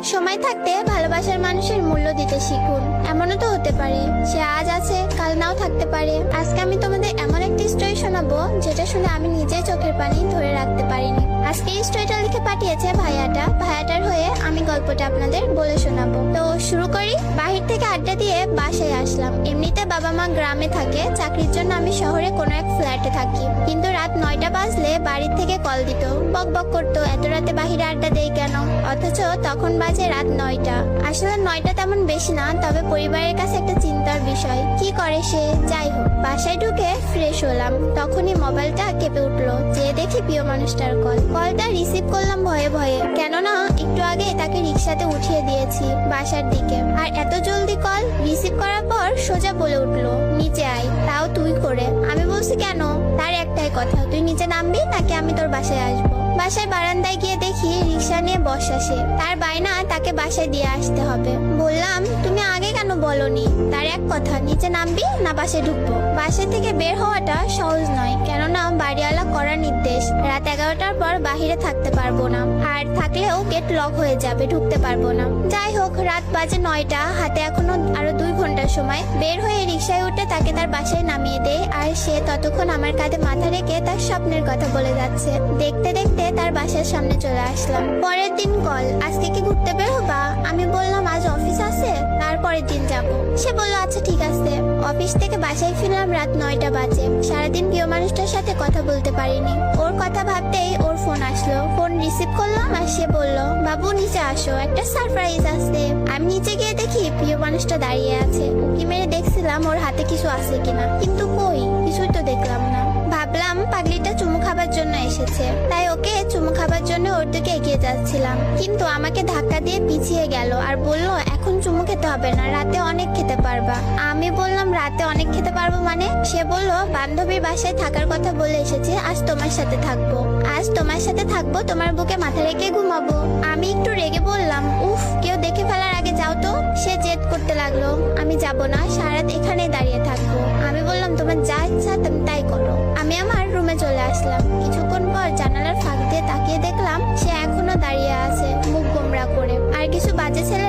সময় থাকতে ভালোবাসার মানুষের মূল্য দিতে শিখুন। এমনও তো হতে পারে সে আজ আছে কাল নাও থাকতে পারে। আজকে আমি তোমাদের এমন একটি স্টোরি শোনাবো যেটা শুনে আমি নিজেই চোখের পানি ধরে রাখতে পারিনি। আজকে এই স্টোরিটা লিখে পাঠিয়েছে ভাইয়াটার হয়ে আমি গল্পটা আপনাদের বলে শোনাবো। তো শুরু করি। বাহির থেকে আড্ডা দিয়ে বাসায় আসলাম। এমনিতে বাবা মা গ্রামে থাকে, চাকরির জন্য আমি শহরে কোনো এক ফ্ল্যাটে থাকি। কিন্তু রাত 9টা বাজলে বাড়ির থেকে কল দিত, বক বক করতো এত রাতে বাহিরে আড্ডা দেই কেন, অথচ তখন বাজে রাত 9টা। আসলে 9টা তেমন বেশি না, তবে পরিবারের কাছে একটা চিন্তার বিষয়। কি করে সে? যাই হোক, বাসায় ঢুকে ফ্রেশ হলাম, তখনই মোবাইলটা কেঁপে উঠলো। যে দেখি প্রিয় মানুষটার কলটা রিসিভ করলাম ভয়ে ভয়ে, কেননা একটু আগে তাকে রিক্সাতে উঠিয়ে দিয়েছি বাসার দিকে। আর এত জলদি কল রিসিভ করার পর সোজা বলে উঠলো, নিচে আয়, তাও তুই করে। আমি বলছি কেন? তার একটাই কথা, তুই নিচে নামবি নাকি আমি তোর বাসায় আসবো। বাসায় বারান্দায় গিয়ে দেখি রিক্সা নিয়ে বসা সে। তার বায়না তাকে বাসায় দিয়ে আসতে হবে। বললাম, তুমি আগে কেন বলনি? তার এক কথা, নিচে নামবি না বাসায় ঢুকবো। বাসা থেকে বের হওয়াটা সহজ নয়, কেননা বাড়িওয়ালা করার নির্দেশ রাত 11টার পর বাহিরে থাকতে পারবো না, আর থাকলেও গেট লক হয়ে যাবে, ঢুকতে পারবো না। যাই হোক, রাত বাজে 9টা, হাতে এখনো আরো 2 ঘন্টার সময়। বের হয়ে রিক্সায় উঠে তাকে তার বাসায় নামিয়ে দেয়, আর সে ততক্ষণ আমার কাঁধে মাথা রেখে তার স্বপ্নের কথা বলে যাচ্ছে। দেখতে দেখতে তার বাসার সামনে চলে আসলাম। পরের দিন কল, আজকে কি ঘুরতে বের হবা? আমি বললাম আজ অফিস আছে, তারপরের দিন যাব। সে বলল আচ্ছা ঠিক আছে। অফিস থেকে বাসায় ফিরলাম রাত 9টা বাজে। সারাদিন প্রিয় মানুষটার সাথে কথা বলতে পারিনি। ওর কথা ভাবতেই ওর ফোন আসলো। ফোন রিসিভ করলাম আর সে বলল, বাবু নিচে আসো, একটা সারপ্রাইজ আছে। আমি নিচে গিয়ে দেখি প্রিয় মানুষটা দাঁড়িয়ে আছে। উকি মেরে দেখছিলাম ওর হাতে কিছু আছে কিনা, কিন্তু কই, কিছুই তো দেখলাম না। ভাবলাম পাগলিটা চুমু খাবার জন্য এসেছে, তাই ওকে চুমু খাবার জন্য ওর দিকে এগিয়ে যাচ্ছিলাম, কিন্তু আমাকে ধাক্কা দিয়ে পিছিয়ে গেল আর বলল, এখন চুমু খেতে হবে না, রাতে অনেক খেতে পারবা। আমি বললাম, রাতে অনেক খেতে পারবো মানে? সে বলল, বান্ধবীর বাসায় থাকার কথা বলে এসেছি, আজ তোমার সাথে থাকবো। আজ তোমার সাথে থাকবো, তোমার বুকে মাথা রেখে ঘুমাবো। আমি একটু রেগে বললাম, উফ, কেউ দেখে ফেলার আগে যাও তো। সে জেদ করতে লাগলো, আমি যাব না, সারা রাত এখানেই দাঁড়িয়ে থাকবো। আমি বললাম, তোমার যা ইচ্ছা তুমি তাই করো। আমি আমার রুমে চলে আসলাম। কিছুক্ষণ পর জানালার ফাঁক দিয়ে তাকিয়ে দেখলাম সে এখনো দাঁড়িয়ে আছে, মুখ গোমড়া করে। আর কিছু বাজে ছেলে